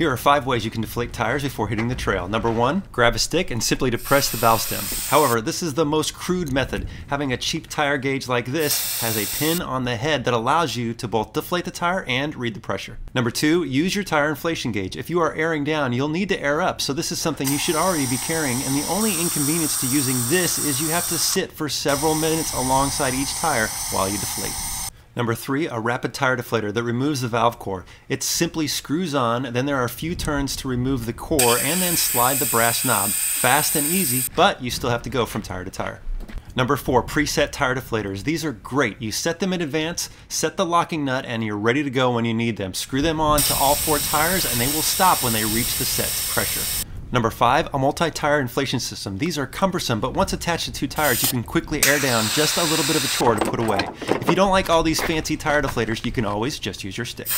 Here are 5 ways you can deflate tires before hitting the trail. Number 1, grab a stick and simply depress the valve stem. However, this is the most crude method. Having a cheap tire gauge like this has a pin on the head that allows you to both deflate the tire and read the pressure. Number 2, use your tire inflation gauge. If you are airing down, you'll need to air up, so this is something you should already be carrying, and the only inconvenience to using this is you have to sit for several minutes alongside each tire while you deflate. Number 3, a rapid tire deflator that removes the valve core. It simply screws on, then there are a few turns to remove the core, and then slide the brass knob. Fast and easy, but you still have to go from tire to tire. Number 4, preset tire deflators. These are great. You set them in advance, set the locking nut, and you're ready to go when you need them. Screw them on to all 4 tires, and they will stop when they reach the set pressure. Number 5, a multi-tire inflation system. These are cumbersome, but once attached to 2 tires, you can quickly air down, just a little bit of a chore to put away. If you don't like all these fancy tire deflators, you can always just use your stick.